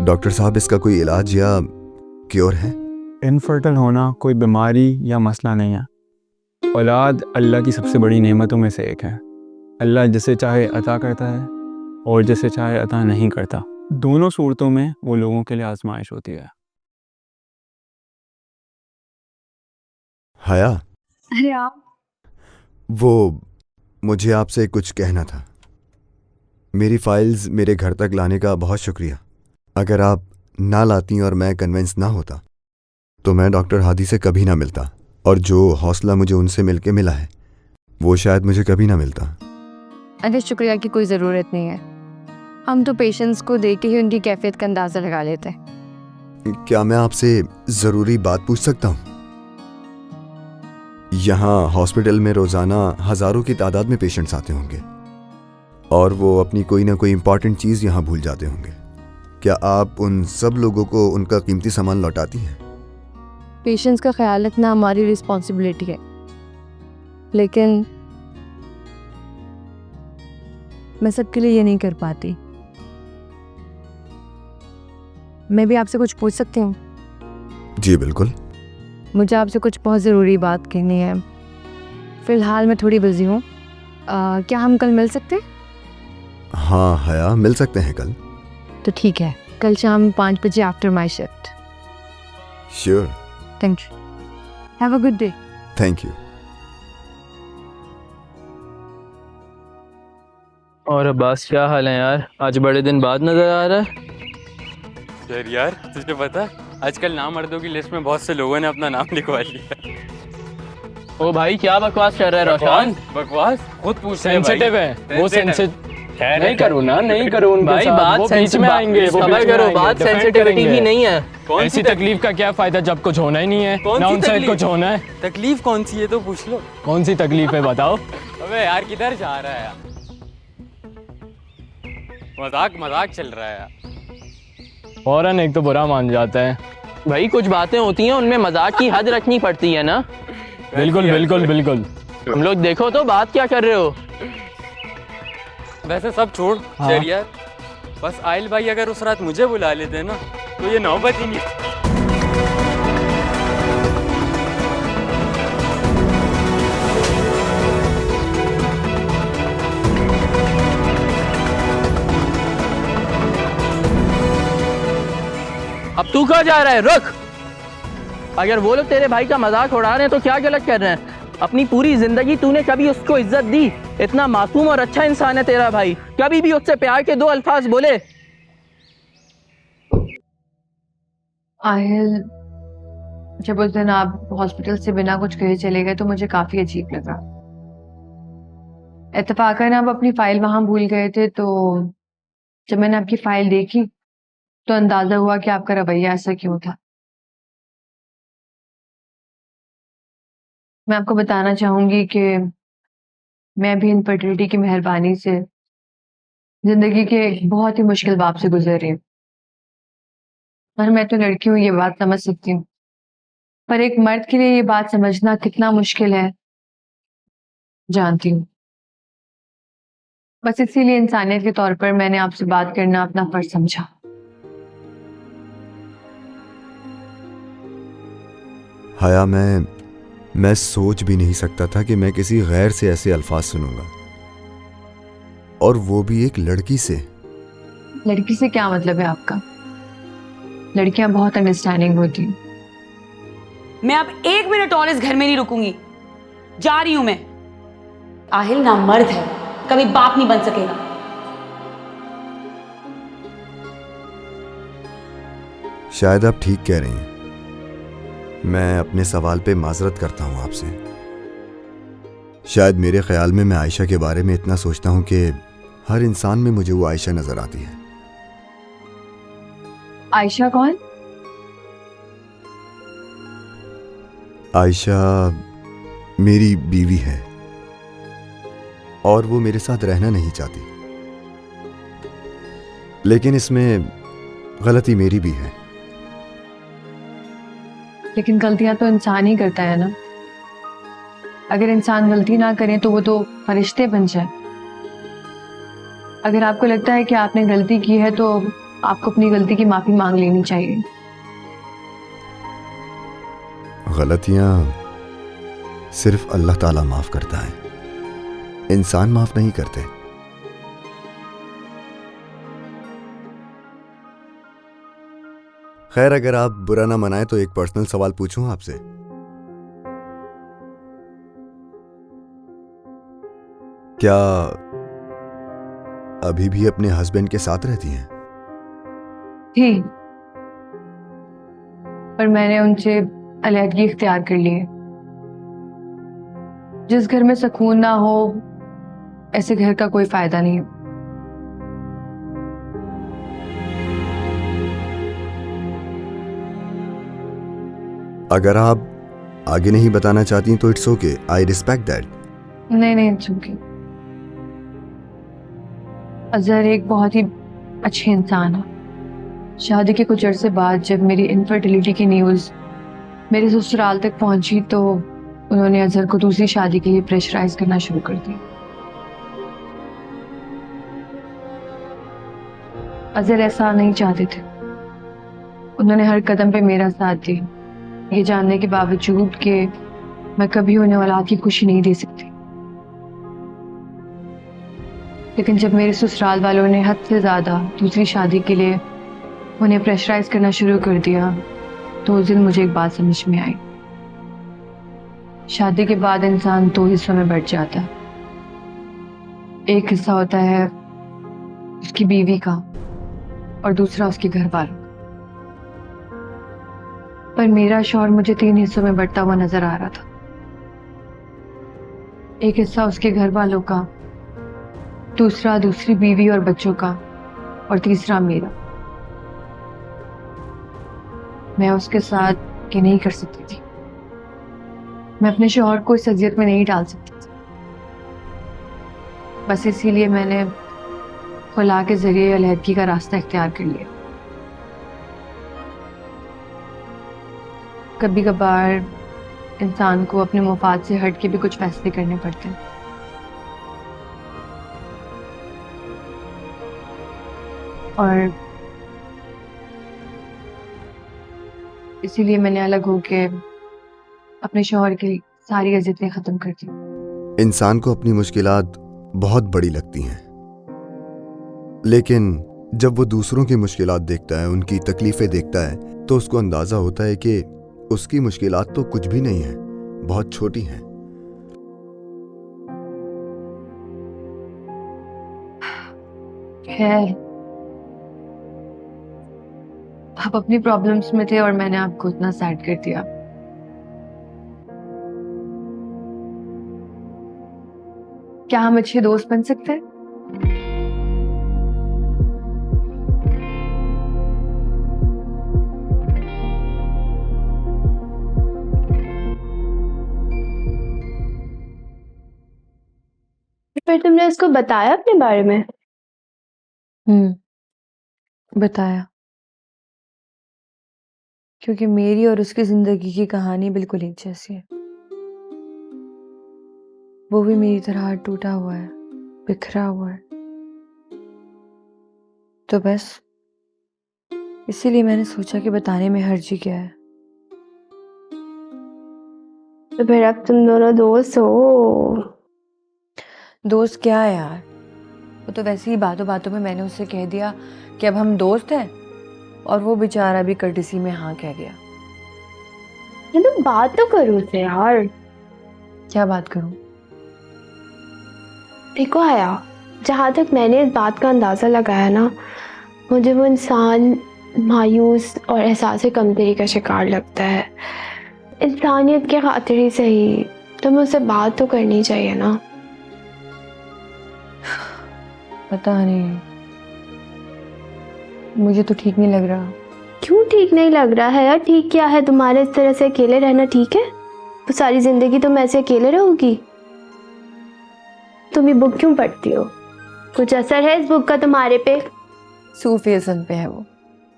डॉक्टर साहब, इसका कोई इलाज या क्योर है? इनफर्टाइल होना कोई बीमारी या मसला नहीं है। औलाद अल्लाह की सबसे बड़ी नेमतों में से एक है। अल्लाह जिसे चाहे अता करता है और जिसे चाहे अता नहीं करता। दोनों सूरतों में वो लोगों के लिए आजमाइश होती है। हया, अरे आप वो मुझे आपसे कुछ कहना था। मेरी फाइल्स मेरे घर तक लाने का बहुत शुक्रिया। अगर आप ना लाती और मैं कन्विंस ना होता तो मैं डॉक्टर हादी से कभी ना मिलता, और जो हौसला मुझे उनसे मिलके मिला है वो शायद मुझे कभी ना मिलता। अरे शुक्रिया की कोई ज़रूरत नहीं है। हम तो पेशेंट्स को देख के ही उनकी कैफियत का अंदाज़ा लगा लेते हैं। क्या मैं आपसे ज़रूरी बात पूछ सकता हूँ? यहाँ हॉस्पिटल में रोज़ाना हज़ारों की तादाद में पेशेंट्स आते होंगे और वो अपनी कोई ना कोई इंपॉर्टेंट चीज़ यहाँ भूल जाते होंगे। क्या आप उन सब लोगों को उनका कीमती सामान लौटाती हैं? पेशेंट्स का ख्याल रखना हमारी रिस्पॉन्सिबिलिटी है, लेकिन मैं सबके लिए ये नहीं कर पाती। मैं भी आपसे कुछ पूछ सकती हूँ? जी बिल्कुल। मुझे आपसे कुछ बहुत ज़रूरी बात कहनी है। फ़िलहाल मैं थोड़ी बिज़ी हूँ। क्या हम कल मिल सकते हैं? हाँ हया, मिल सकते हैं कल। तो ठीक है, कल शाम 5 बजे after my shift. Sure. Thank you. Have a good day. Thank you. और अब्बास, क्या हाल है यार? आज बड़े दिन बाद नजर आ रहा है। यार तुझे पता है आजकल नामर्दों की लिस्ट में बहुत से लोगों ने अपना नाम लिखवा लिया। ओ भाई, क्या बकवास कर रहा है रोशन? बकवास खुद पूछ सेंसिटिव है वो। नहीं करूँ ना, नहीं करूँ भाई, बात सेंसिटिव में आएंगे, खबर करो, बात सेंसिटिविटी की नहीं है। कौन सी तकलीफ का क्या फायदा जब कुछ होना ही नहीं है, ना उनसे कुछ होना है। तकलीफ कौन सी है तो पूछ लो। कौन सी तकलीफ है बताओ। अबे यार किधर जा रहा है यार? मजाक चल रहा है यार। फौरन एक तो बुरा मान जाता है। भाई कुछ बातें होती हैं उनमें मजाक की हद रखनी पड़ती है ना। बिल्कुल बिल्कुल बिल्कुल। हम लोग देखो तो बात क्या कर रहे हो। वैसे सब छोड़ यार, बस आइल भाई अगर उस रात मुझे बुला लेते ना तो ये नौबत ही नहीं। अब तू कहाँ जा रहा है? रुक। अगर वो लोग तेरे भाई का मजाक उड़ा रहे हैं तो क्या गलत कर रहे हैं? अपनी पूरी जिंदगी तूने कभी उसको इज्जत दी? इतना मासूम और अच्छा इंसान है तेरा भाई, कभी भी उससे प्यार के 2 अल्फाज बोले? आहिल, जब उस दिन आप हॉस्पिटल से बिना कुछ कहे चले गए तो मुझे काफी अजीब लगा। इत्तेफाकन आप अपनी फाइल वहां भूल गए थे, तो जब मैंने आपकी फाइल देखी तो अंदाजा हुआ कि आपका रवैया ऐसा क्यों था। मैं आपको बताना चाहूंगी कि मैं भी इनफर्टिलिटी की मेहरबानी से जिंदगी के एक बहुत ही मुश्किल बाब से गुजर रही हूँ। और मैं तो लड़की हूँ, ये बात समझ सकती हूँ, पर एक मर्द के लिए ये बात समझना कितना मुश्किल है जानती हूँ। बस इसीलिए इंसानियत के तौर पर मैंने आपसे बात करना अपना फर्ज समझा। हया, मैं सोच भी नहीं सकता था कि मैं किसी गैर से ऐसे अल्फाज सुनूंगा, और वो भी एक लड़की से। लड़की से क्या मतलब है आपका? लड़कियां बहुत अंडरस्टैंडिंग होती हैं। मैं अब 1 मिनट और इस घर में नहीं रुकूंगी, जा रही हूं मैं। आहिल ना मर्द है, कभी बाप नहीं बन सकेगा। शायद आप ठीक कह रही हैं। मैं अपने सवाल पे माजरत करता हूं आपसे। शायद मेरे ख्याल में मैं आयशा के बारे में इतना सोचता हूं कि हर इंसान में मुझे वो आयशा नजर आती है। आयशा कौन? आयशा मेरी बीवी है और वो मेरे साथ रहना नहीं चाहती, लेकिन इसमें गलती मेरी भी है। लेकिन गलतियां तो इंसान ही करता है ना। अगर इंसान गलती ना करे तो वो तो फरिश्ते बन जाए। अगर आपको लगता है कि आपने गलती की है तो आपको अपनी गलती की माफी मांग लेनी चाहिए। गलतियां सिर्फ अल्लाह ताला माफ करता है, इंसान माफ नहीं करते। खैर, अगर आप बुरा ना मनाए तो एक पर्सनल सवाल पूछूं आपसे। क्या अभी भी अपने हस्बैंड के साथ रहती हैं? थी, पर मैंने उनसे अलहदगी इख्तियार कर ली है। जिस घर में सुकून ना हो, ऐसे घर का कोई फायदा नहीं। अगर आप आगे नहीं बताना चाहती तो it's okay, I respect that. नहीं, चूंकि अजहर एक बहुत ही अच्छे इंसान है। शादी के कुछ अरसे बाद जब मेरी इनफर्टिलिटी की न्यूज़ मेरे ससुराल तक पहुंची तो उन्होंने अजहर को दूसरी शादी के लिए प्रेशराइज करना शुरू कर दिया। अजहर ऐसा नहीं चाहते थे। उन्होंने हर कदम पे मेरा साथ दिया, ये जानने के बावजूद कि मैं कभी उन्हें औलाद की खुशी नहीं दे सकती। लेकिन जब मेरे ससुराल वालों ने हद से ज्यादा दूसरी शादी के लिए उन्हें प्रेशराइज करना शुरू कर दिया तो उस दिन मुझे एक बात समझ में आई। शादी के बाद इंसान 2 हिस्सों में बढ़ जाता है। एक हिस्सा होता है उसकी बीवी का और दूसरा उसके घर वालों। पर मेरा शौहर मुझे 3 हिस्सों में बढ़ता हुआ नजर आ रहा था। एक हिस्सा उसके घर वालों का, दूसरा दूसरी बीवी और बच्चों का, और तीसरा मेरा। मैं उसके साथ ये नहीं कर सकती थी। मैं अपने शौहर को इस अजियत में नहीं डाल सकती थी। बस इसीलिए मैंने खुला के जरिए अलहदगी का रास्ता इख्तियार कर लिया। कभी कभार इंसान को अपने मुफाद से हट के भी कुछ फैसले करने पड़ते हैं। और इसीलिए मैंने अलग होके अपने शौहर की सारी अज़ियतें खत्म कर दी। इंसान को अपनी मुश्किलात बहुत बड़ी लगती हैं, लेकिन जब वो दूसरों की मुश्किलात देखता है, उनकी तकलीफें देखता है, तो उसको अंदाजा होता है कि उसकी मुश्किलात तो कुछ भी नहीं है, बहुत छोटी हैं। है, आप अपनी प्रॉब्लम्स में थे और मैंने आपको इतना सैड कर दिया। क्या हम अच्छे दोस्त बन सकते हैं? फिर तुमने उसको बताया अपने बारे में? बताया, क्योंकि मेरी और उसकी जिंदगी की कहानी बिल्कुल एक जैसी है। वो भी मेरी तरह टूटा हुआ है, बिखरा हुआ है। तो बस इसीलिए मैंने सोचा कि बताने में हर्जी क्या है। तो फिर अब तुम दोनों दोस्त हो? दोस्त क्या है यार, वो तो वैसे ही बातों बातों में मैंने उससे कह दिया कि अब हम दोस्त हैं, और वो बेचारा भी कर्टिसी में हाँ कह गया। ये तो बात तो करो उससे यार। क्या बात करूं? देखो आया, जहाँ तक मैंने इस बात का अंदाज़ा लगाया ना, मुझे वो इंसान मायूस और एहसास कमतरी का शिकार लगता है। इंसानियत के खातिर ही सही, तुम्हें उससे बात तो करनी चाहिए ना। पता नहीं, मुझे तो ठीक नहीं लग रहा। क्यों ठीक नहीं लग रहा है यार? ठीक क्या है, तुम्हारे इस तरह से अकेले रहना ठीक है? तो सारी जिंदगी तुम ऐसे अकेले रहोगी? तुम ये बुक क्यों पढ़ती हो? कुछ असर है इस बुक का तुम्हारे पे? सूफीज़म पे है वो।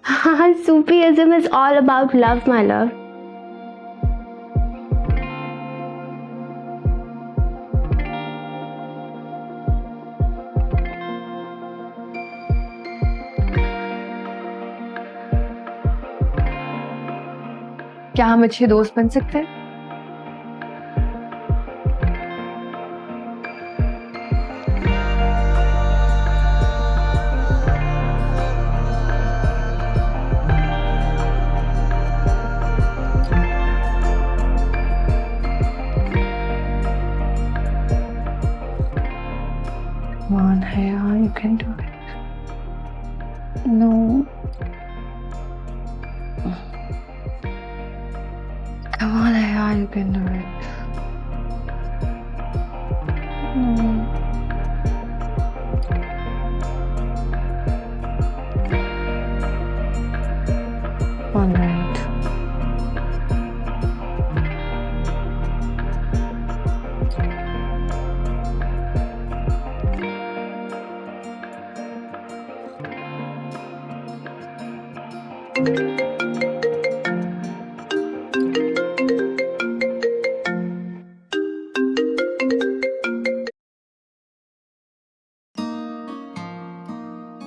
हाँ, Sufism is all about love my love. क्या हम अच्छे दोस्त बन सकते हैं? Come on, Haya, you can do it. No. Come on, Haya, you can do it. No. All right.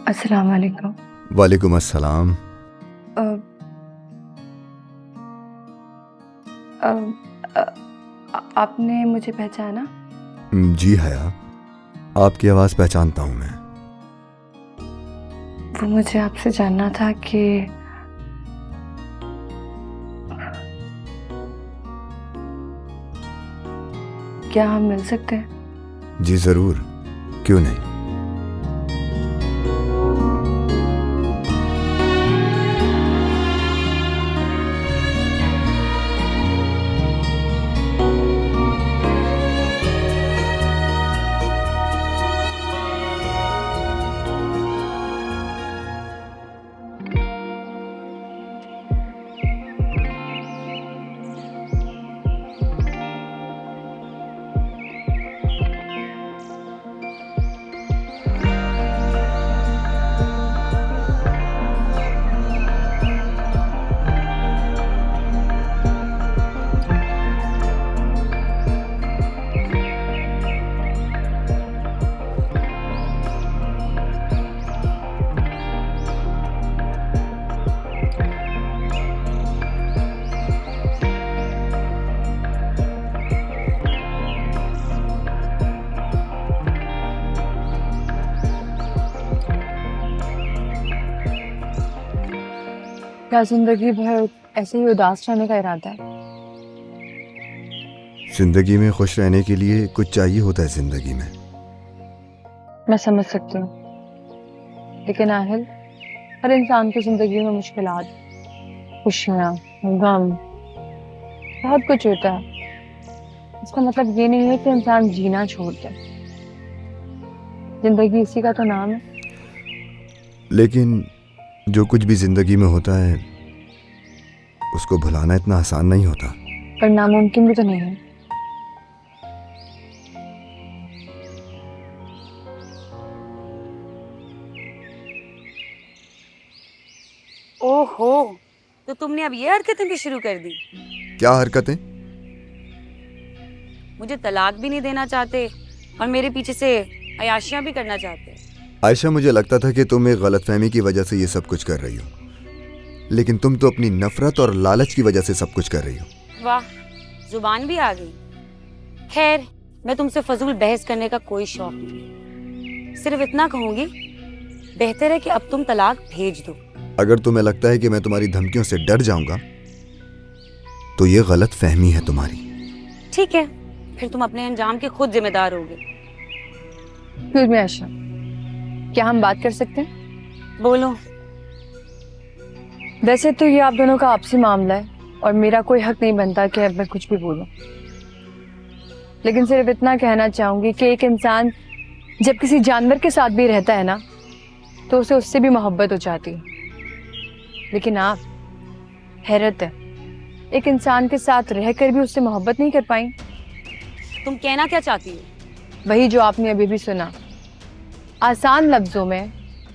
अस्सलाम वालेकुम। वालेकुम अस्सलाम। आपने मुझे पहचाना? जी हया, आपकी आवाज़ पहचानता हूँ मैं। वो मुझे आपसे जानना था कि क्या हम मिल सकते हैं? जी ज़रूर, क्यों नहीं। क्या जिंदगी भर ऐसे ही उदास रहने का इरादा है? जिंदगी में खुश रहने के लिए कुछ चाहिए होता है जिंदगी में। मैं समझ सकती हूँ, लेकिन आहिल, हर इंसान की जिंदगी में मुश्किलात, खुशियाँ, गम, बहुत कुछ होता है। इसका मतलब ये नहीं है कि इंसान जीना छोड़ दे। जिंदगी इसी का तो नाम है। लेकिन जो कुछ भी जिंदगी में होता है उसको भुलाना इतना आसान नहीं होता। पर नामुमकिन भी तो नहीं है। ओहो, तो तुमने अब ये हरकतें भी शुरू कर दी? क्या हरकतें? मुझे तलाक भी नहीं देना चाहते और मेरे पीछे से अयाशियां भी करना चाहते। आयशा, मुझे लगता था कि तुम एक गलतफहमी की वजह से ये सब कुछ कर रही हो, लेकिन तुम तो अपनी नफरत और लालच की वजह से सब कुछ कर रही हो। वाह, जुबान भी आ गई। खैर, मैं तुमसे फजूल बहस करने का कोई शौक नहीं, सिर्फ इतना कहूंगी, बेहतर है कि अब तुम तलाक भेज दो। अगर तुम्हें लगता है कि मैं तुम्हारी धमकियों से डर जाऊंगा तो ये गलत फहमी है तुम्हारी। ठीक है, फिर तुम अपने अंजाम के खुद जिम्मेदार होगे। फिर मैं आशा, क्या हम बात कर सकते हैं? बोलो। वैसे तो ये आप दोनों का आपसी मामला है और मेरा कोई हक नहीं बनता कि अब मैं कुछ भी बोलूं, लेकिन सिर्फ इतना कहना चाहूंगी कि एक इंसान जब किसी जानवर के साथ भी रहता है ना तो उसे उससे भी मोहब्बत हो जाती है, लेकिन आप, हैरत है, एक इंसान के साथ रहकर भी उससे मोहब्बत नहीं कर पाई। तुम कहना क्या चाहती हो? वही जो आपने अभी भी सुना। आसान लफ्जों में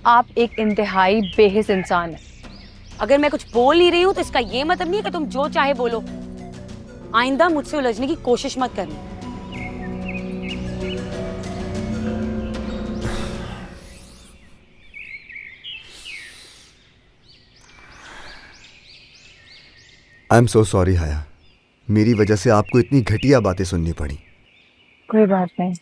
आप एक इंतहाई बेहिस इंसान हैं। अगर मैं कुछ बोल नहीं रही हूँ तो इसका ये मतलब नहीं है कि तुम जो चाहे बोलो। आइंदा मुझसे उलझने की कोशिश मत करना। आई एम सो सॉरी हाया, मेरी वजह से आपको इतनी घटिया बातें सुननी पड़ी। कोई बात नहीं,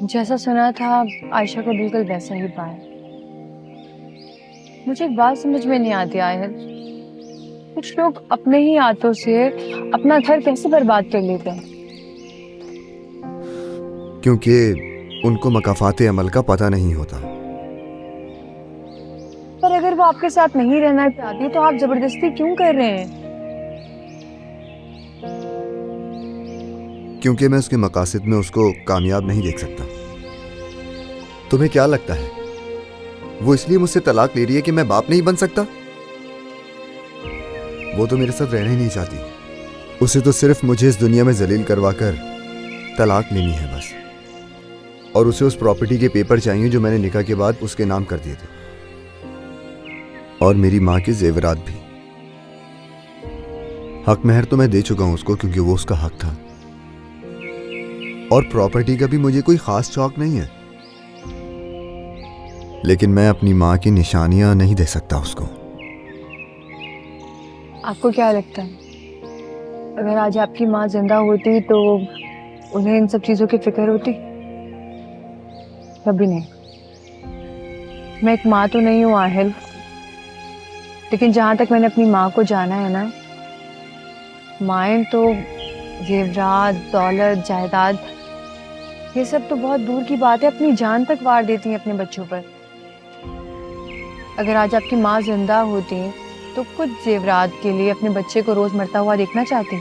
जैसा सुना था आयशा को बिल्कुल वैसा ही पाया। मुझे एक बात समझ में नहीं आती आयल, कुछ लोग अपने ही हाथों से अपना घर कैसे बर्बाद कर लेते हैं? क्योंकि उनको मकाफाते अमल का पता नहीं होता। पर अगर वो आपके साथ नहीं रहना चाहती तो आप जबरदस्ती क्यों कर रहे हैं? क्योंकि मैं उसके मकासद में उसको कामयाब नहीं देख सकता। तुम्हें क्या लगता है वो इसलिए मुझसे तलाक ले रही है कि मैं बाप नहीं बन सकता? वो तो मेरे साथ रहना ही नहीं चाहती। उसे तो सिर्फ मुझे इस दुनिया में जलील करवाकर तलाक लेनी है बस। और उसे उस प्रॉपर्टी के पेपर चाहिए जो मैंने निकाह के बाद उसके नाम कर दिए थे, और मेरी माँ के जेवरात भी। हक महर तो मैं दे चुका हूं उसको क्योंकि वो उसका हक था, और प्रॉपर्टी का भी मुझे कोई खास शौक नहीं है, लेकिन मैं अपनी माँ की निशानियां नहीं दे सकता उसको। आपको क्या लगता है अगर आज आपकी माँ जिंदा होती तो उन्हें इन सब चीजों की फिक्र होती? कभी नहीं। मैं एक माँ तो नहीं हूँ आहिल, लेकिन जहां तक मैंने अपनी माँ को जाना है ना, माएँ तो जेवरात, दौलत, जायदाद, ये सब तो बहुत दूर की बात है, अपनी जान तक वार देती हैं अपने बच्चों पर। अगर आज आपकी माँ जिंदा होती तो कुछ जेवरात के लिए अपने बच्चे को रोज मरता हुआ देखना चाहती?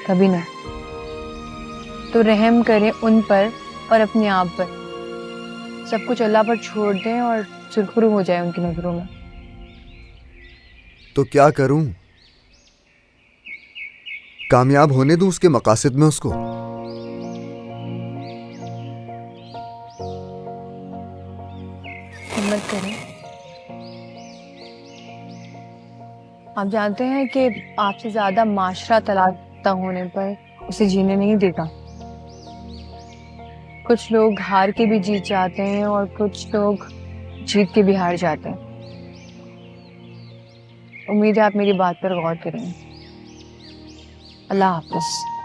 कभी ना। तो रहम करें उन पर और अपने आप पर, सब कुछ अल्लाह पर छोड़ दें और सुरखरू हो जाए उनकी नजरों में। तो क्या करूं? कामयाब होने दूं उसके मकासद में उसको? हिम्मत करें। आप जानते हैं कि आपसे ज्यादा माशरा तलाक होने पर उसे जीने नहीं देगा। कुछ लोग हार के भी जीत जाते हैं और कुछ लोग जीत के भी हार जाते हैं। उम्मीद है आप मेरी बात पर गौर करेंगे। अल्लाह हाफ़िज़।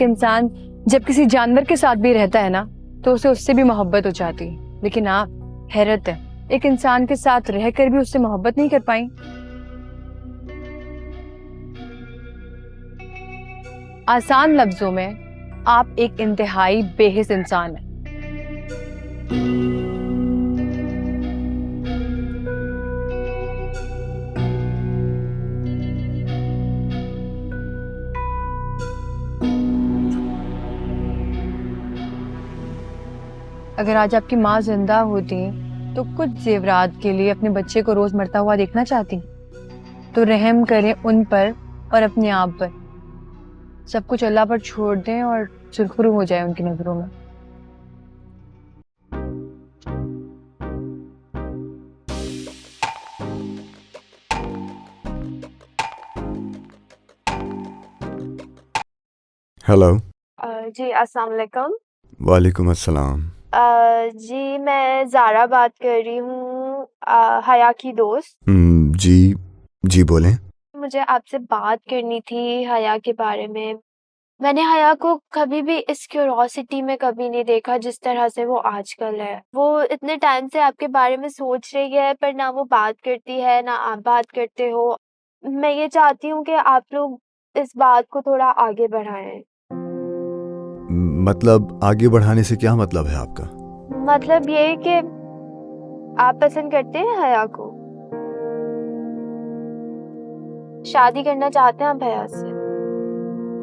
इंसान जब किसी जानवर के साथ भी रहता है ना तो उसे उससे भी मोहब्बत हो जाती है, लेकिन आप, हैरत है, एक इंसान के साथ रहकर भी उससे मोहब्बत नहीं कर पाई। आसान लफ्जों में आप एक इंतहाई बेहिस इंसान हैं। अगर आज आपकी माँ जिंदा होती तो कुछ जेवरात के लिए अपने बच्चे को रोज मरता हुआ देखना चाहती? तो रहम करें उन पर और अपने आप पर, सब कुछ अल्लाह पर छोड़ दें और सुरखरू हो जाए उनकी नजरों में। हेलो। जी अस्सलाम वालेकुम। वालेकुम अस्सलाम। जी मैं ज़ारा बात कर रही हूँ, हया की दोस्त। जी जी बोलें। मुझे आपसे बात करनी थी हया के बारे में। मैंने हया को कभी भी इस क्यूरोसिटी में कभी नहीं देखा जिस तरह से वो आजकल है। वो इतने टाइम से आपके बारे में सोच रही है, पर ना वो बात करती है ना आप बात करते हो। मैं ये चाहती हूँ कि आप लोग इस बात को थोड़ा आगे बढ़ाएं। मतलब आगे बढ़ाने से क्या मतलब है आपका? मतलब ये कि आप पसंद करते हैं हया को, शादी करना चाहते हैं आप हया से।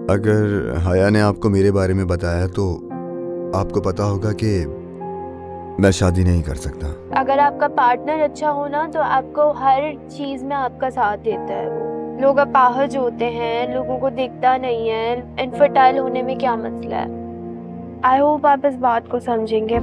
अगर हया ने आपको मेरे बारे में बताया तो आपको पता होगा कि मैं शादी नहीं कर सकता। अगर आपका पार्टनर अच्छा हो ना तो आपको हर चीज में आपका साथ देता है। वो लोग अपाहज होते हैं, लोगों को दिखता नहीं है, इनफर्टाइल होने में क्या मसला है। आई होप आप इस बात को समझेंगे।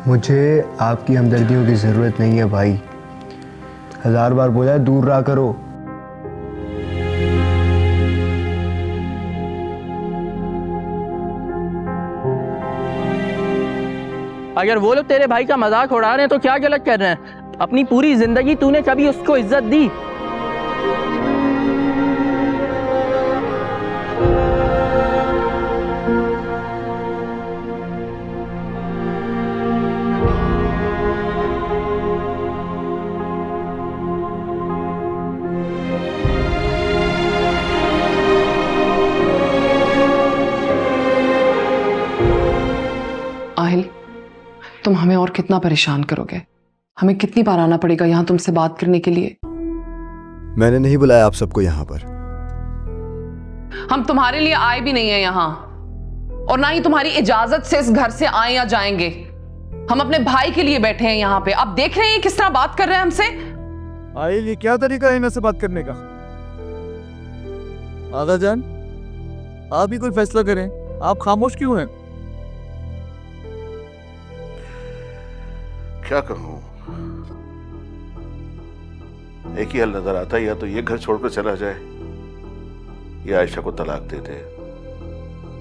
मुझे आपकी हमदर्दियों की ज़रूरत नहीं है भाई। 1000 बार बोला है दूर रहा करो। अगर वो लोग तेरे भाई का मजाक उड़ा रहे हैं तो क्या गलत कर रहे हैं? अपनी पूरी जिंदगी तूने कभी उसको इज्जत दी? आहिल, तुम हमें और कितना परेशान करोगे? हमें कितनी बार आना पड़ेगा यहाँ तुमसे बात करने के लिए? मैंने नहीं बुलाया आप सबको यहाँ पर। हम तुम्हारे लिए आए भी नहीं है यहाँ, और ना ही तुम्हारी इजाजत से इस घर से आए या जाएंगे। हम अपने भाई के लिए बैठे हैं यहाँ पे। आप देख रहे हैं किस तरह बात कर रहे हैं हमसे। आहिल, ये क्या तरीका है इनसे बात करने का? आगा जान, आप ही कोई फैसला करें। आप खामोश क्यों हैं? क्या कहूं, एक ही हल नजर आता है, या तो ये घर छोड़कर चला जाए या आयशा को तलाक दे दे,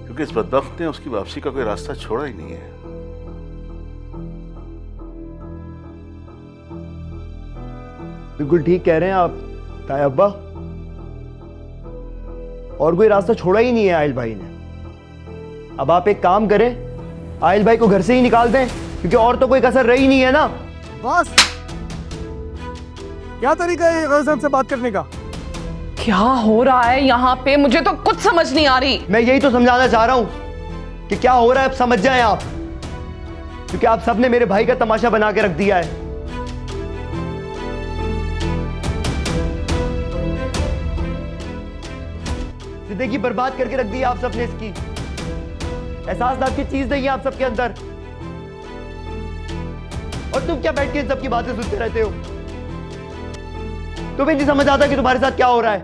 क्योंकि इस बदबख्त ने उसकी वापसी का कोई रास्ता छोड़ा ही नहीं है। बिल्कुल ठीक कह रहे हैं आप ताया अब्बा, और कोई रास्ता छोड़ा ही नहीं है आयल भाई ने। अब आप एक काम करें, आयल भाई को घर से ही निकाल दें, क्योंकि और तो कोई कसर रही नहीं है ना। बस क्या तरीका है गैज़ हमसे बात करने का? क्या हो रहा है यहाँ पे? मुझे तो कुछ समझ नहीं आ रही। मैं यही तो समझाना चाह रहा हूं कि क्या हो रहा है, अब समझ जाएं आप, क्योंकि आप सबने मेरे भाई का तमाशा बना के रख दिया है। जिंदगी बर्बाद करके रख दी आप सबने इसकी। एहसास नाम की चीज नहीं है आप सबके अंदर, और तुम क्या बैठ के इन सबकी बातें सुनते रहते हो? तुम्हें नहीं समझ आता कि तुम्हारे साथ क्या हो रहा है?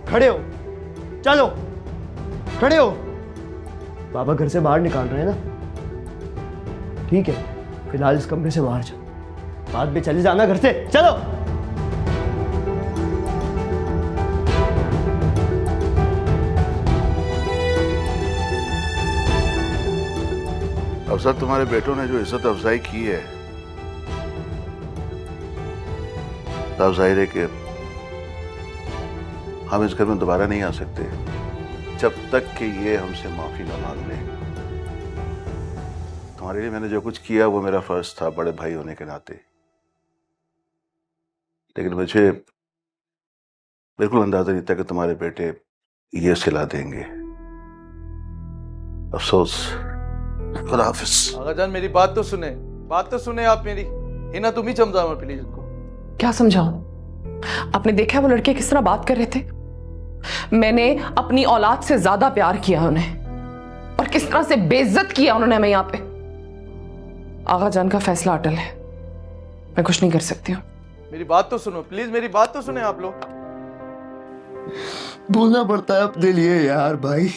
खड़े हो, चलो खड़े हो। बाबा घर से बाहर निकाल रहे हैं ना? ठीक है, फिलहाल इस कमरे से बाहर जाओ, बाद में चले जाना घर से। चलो। अफसर, तुम्हारे बेटों ने जो इज्जत अफजाई की है, तब जाहिर है कि हम इस घर में दोबारा नहीं आ सकते जब तक कि ये हमसे माफी न मांग ले। तुम्हारे लिए मैंने जो कुछ किया वो मेरा फर्ज था बड़े भाई होने के नाते, लेकिन मुझे बिल्कुल अंदाजा नहीं था कि तुम्हारे बेटे ये सिला देंगे। अफसोस। खुदा हाफिज। आगा जान, मेरी बात तो सुने, बात तो सुने आप मेरी। हिना तुम ही समझाओ मैं प्लीज उसको। क्या समझाऊं? आपने देखा वो लड़के किस तरह बात कर रहे थे? मैंने अपनी औलाद से ज्यादा प्यार किया उन्हें और किस तरह से बेइज्जत किया उन्होंने हमें यहां पे। आगा जान का फैसला अटल है, मैं कुछ नहीं कर सकती हूँ। मेरी बात तो सुनो प्लीज, मेरी बात तो सुने आप लोग। बोलना पड़ता है अपने लिए यार भाई,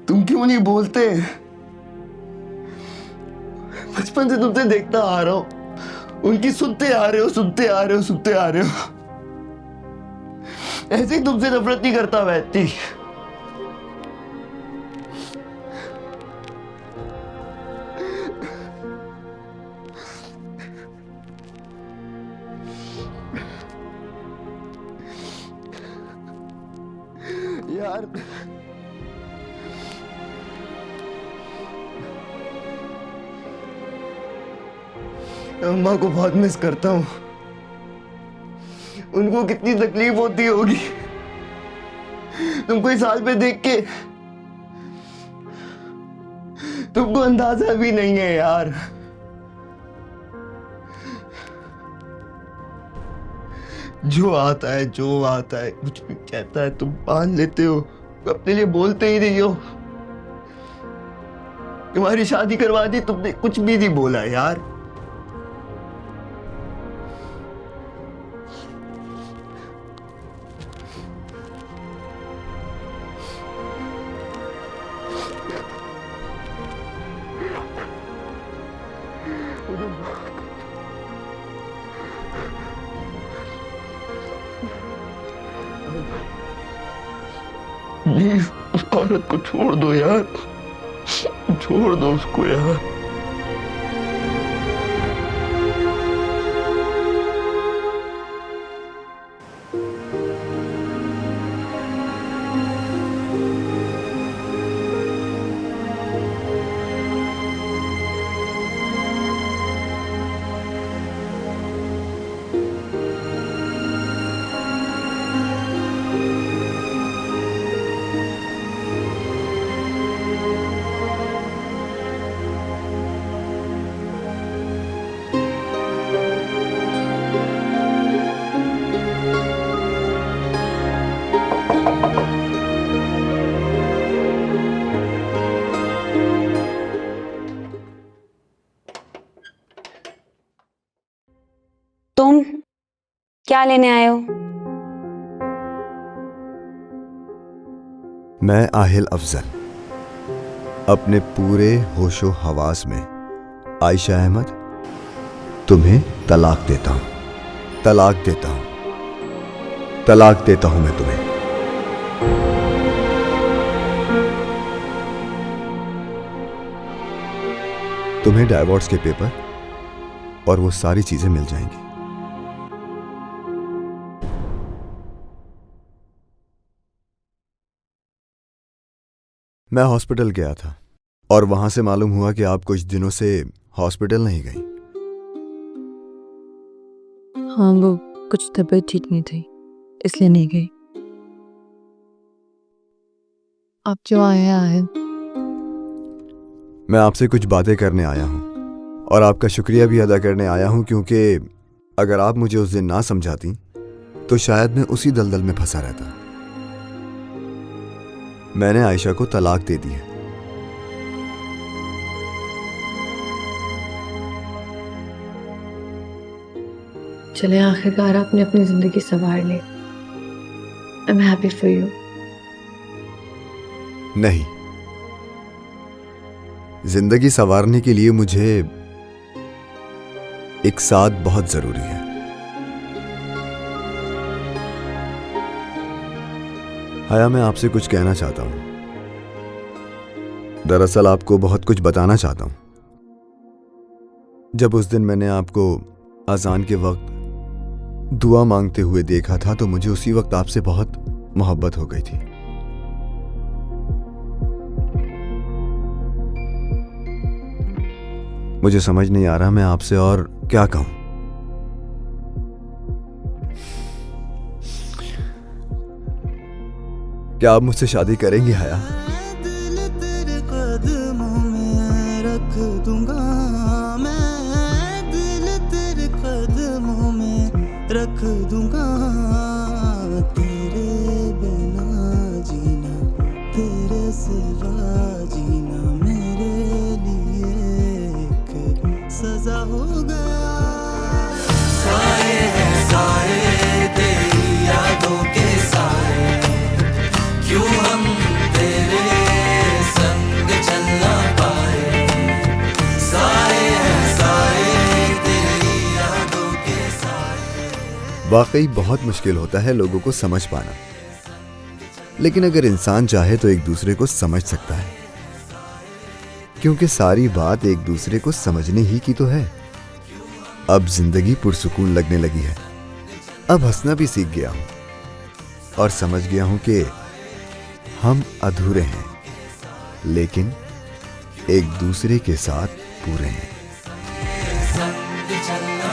तुम क्यों नहीं बोलते? बचपन से तुमसे देखता आ रहा हूं, उनकी सुनते आ रहे हो, सुनते आ रहे हो, सुनते आ रहे हो। ऐसे ही तुमसे नफरत नहीं करता मैं इतनी। यार अम्मा को बहुत मिस करता हूँ, उनको कितनी तकलीफ होती होगी तुमको इस हाल पे देख के, तुमको अंदाजा भी नहीं है यार। जो आता है कुछ भी कहता है तुम मान लेते हो, अपने लिए बोलते ही नहीं हो। तुम्हारी शादी करवा दी तुमने, कुछ भी नहीं बोला यार। प्लीज उस औरत को छोड़ दो यार, छोड़ दो उसको यार। तुम क्या लेने आए हो? मैं आहिल अफजल अपने पूरे होशो हवास में आयशा अहमद तुम्हें तलाक देता हूं, तलाक देता हूं, तलाक देता हूं मैं तुम्हें। तुम्हें डाइवोर्स के पेपर और वो सारी चीजें मिल जाएंगी। मैं हॉस्पिटल गया था और वहां से मालूम हुआ कि आप कुछ दिनों से हॉस्पिटल नहीं गई। हाँ, वो कुछ तबीयत ठीक नहीं थी इसलिए नहीं गई। आप जो आए हैं, मैं आपसे कुछ बातें करने आया हूं और आपका शुक्रिया भी अदा करने आया हूं, क्योंकि अगर आप मुझे उस दिन ना समझाती तो शायद मैं उसी दलदल में फंसा रहता। मैंने आयशा को तलाक दे दी है। चले आखिरकार आपने अपनी जिंदगी संवार ली। I am happy for you. नहीं, जिंदगी संवारने के लिए मुझे एक साथ बहुत जरूरी है। हाया, मैं आपसे कुछ कहना चाहता हूं। दरअसल आपको बहुत कुछ बताना चाहता हूं। जब उस दिन मैंने आपको अजान के वक्त दुआ मांगते हुए देखा था तो मुझे उसी वक्त आपसे बहुत मोहब्बत हो गई थी। मुझे समझ नहीं आ रहा मैं आपसे और क्या कहूं। क्या आप मुझसे शादी करेंगी हाया? दिल तेरे कदमों में रख दूंगा मैं। लिख दूंगा तेरे बिना जीना, तेरे सिवा जीना मेरे लिए एक सजा हो गया। साए हैं साए तेरी यादों के साए, क्यों हम तेरे संग चल ना पाए। साए हैं साए तेरी यादों के साए। वाकई बहुत मुश्किल होता है लोगों को समझ पाना, लेकिन अगर इंसान चाहे तो एक दूसरे को समझ सकता है, क्योंकि सारी बात एक दूसरे को समझने ही की तो है। अब जिंदगी पुरसुकून लगने लगी है। अब हंसना भी सीख गया हूं और समझ गया हूं कि हम अधूरे हैं, लेकिन एक दूसरे के साथ पूरे हैं। संग चलना